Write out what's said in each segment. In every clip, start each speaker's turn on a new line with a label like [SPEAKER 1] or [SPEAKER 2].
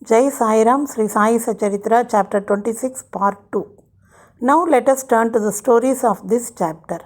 [SPEAKER 1] Jai Sai Ram, Sri Sai Satcharitra, Chapter 26, Part 2. Now let us turn to the stories of this chapter.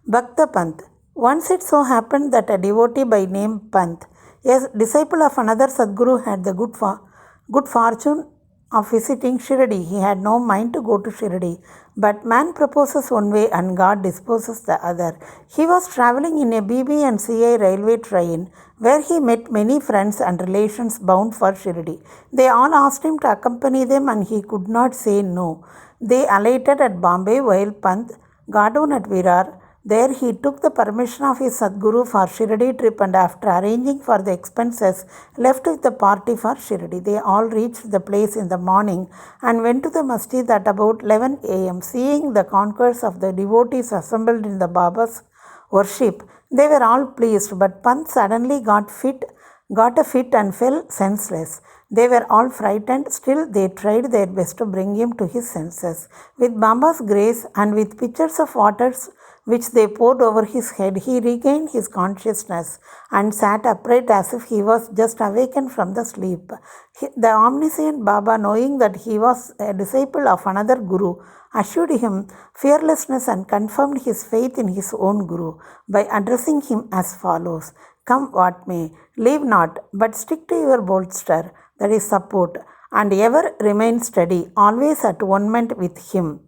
[SPEAKER 1] Bhakta Pant. Once it so happened that a devotee by name Pant, a disciple of another Sadguru, had the good fortune of visiting Shirdi. He had no mind to go to Shirdi, but man proposes one way and God disposes the other. He was travelling in a BB and CI railway train where he met many friends and relations bound for Shirdi. They all asked him to accompany them and he could not say no. They alighted at Bombay while Pant got on at Virar. There he took the permission of his Sadguru for Shirdi trip and after arranging for the expenses, left with the party for Shirdi. They all reached the place in the morning and went to the masjid at about 11 a.m. Seeing the concourse of the devotees assembled in the Baba's worship, they were all pleased, but Pant suddenly got a fit and fell senseless. They were all frightened, still they tried their best to bring him to his senses. With Baba's grace and with pitchers of waters which they poured over his head, he regained his consciousness and sat upright as if he was just awakened from the sleep. The omniscient Baba, knowing that he was a disciple of another Guru, assured him fearlessness and confirmed his faith in his own Guru by addressing him as follows: "Come what may, leave not, but stick to your bolster, that is support, and ever remain steady, always at one ment with him."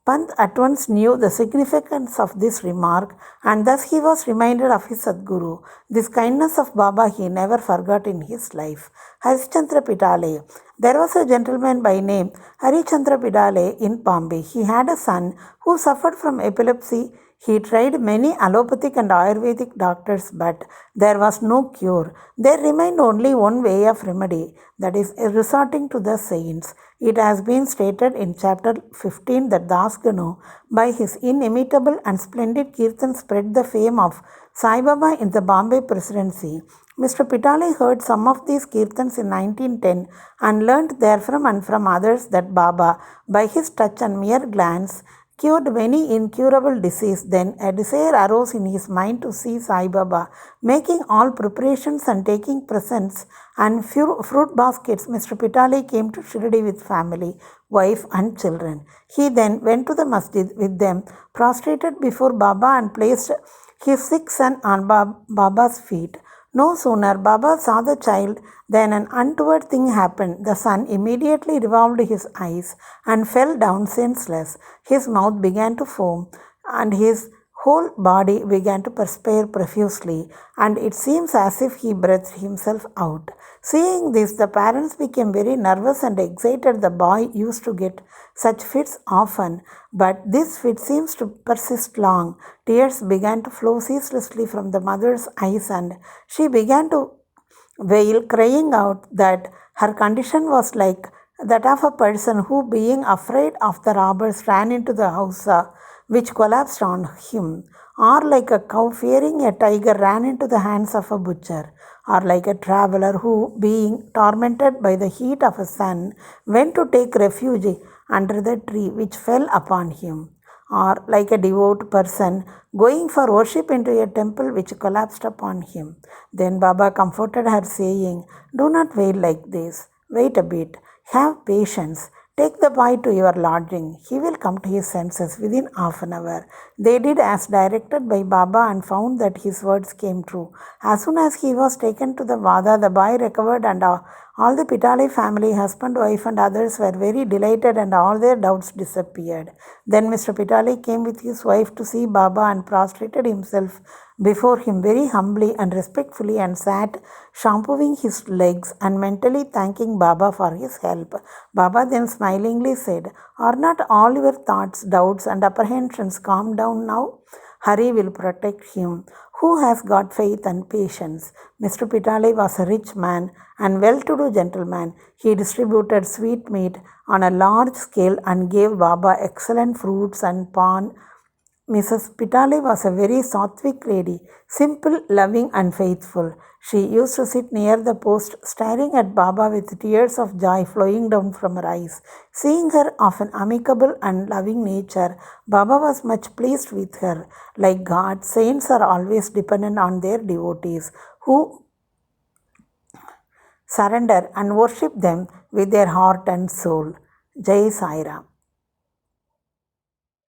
[SPEAKER 1] Pant at once knew the significance of this remark, and thus he was reminded of his Sadguru. This kindness of Baba he never forgot in his life. Harishchandra Pitale. There was a gentleman by name Harishchandra Pitale in Bombay. He had a son who suffered from epilepsy. He tried many allopathic and Ayurvedic doctors, but there was no cure. There remained only one way of remedy, that is, resorting to the saints. It has been stated in chapter 15 that Das Ganu, by his inimitable and splendid kirtan, spread the fame of Sai Baba in the Bombay Presidency. Mr. Pitale heard some of these kirtans in 1910 and learnt therefrom and from others that Baba, by his touch and mere glance, cured many incurable disease. Then a desire arose in his mind to see Sai Baba. Making all preparations and taking presents and fruit baskets, Mr. Pitale came to Shirdi with family, wife and children. He then went to the masjid with them, prostrated before Baba and placed his sick son on Baba's feet. No sooner Baba saw the child than an untoward thing happened. The son immediately revolved his eyes and fell down senseless. His mouth began to foam and his whole body began to perspire profusely, and it seems as if he breathed himself out. Seeing this, the parents became very nervous and excited. The boy used to get such fits often, but this fit seems to persist long. Tears began to flow ceaselessly from the mother's eyes, and she began to wail, crying out that her condition was like that of a person who, being afraid of the robbers, ran into the house which collapsed on him, or like a cow fearing a tiger ran into the hands of a butcher, or like a traveler who, being tormented by the heat of a sun, went to take refuge under the tree which fell upon him, or like a devout person going for worship into a temple which collapsed upon him. Then Baba comforted her, saying, "Do not wail like this. Wait a bit. Have patience. Take the boy to your lodging. He will come to his senses within half an hour." They did as directed by Baba and found that his words came true. As soon as he was taken to the Vada, the boy recovered, and all the Pitale family, husband, wife and others, were very delighted and all their doubts disappeared. Then Mr. Pitale came with his wife to see Baba and prostrated himself before him very humbly and respectfully and sat shampooing his legs and mentally thanking Baba for his help. Baba then smilingly said, "Are not all your thoughts, doubts and apprehensions calmed down now? Hari will protect him who has got faith and patience." Mr. Pitale was a rich man and well-to-do gentleman. He distributed sweetmeat on a large scale and gave Baba excellent fruits and pan. Mrs. Pitale was a very sattvic lady, simple, loving and faithful. She used to sit near the post, staring at Baba with tears of joy flowing down from her eyes. Seeing her of an amicable and loving nature, Baba was much pleased with her. Like God, saints are always dependent on their devotees, who surrender and worship them with their heart and soul. Jai Sai Ram.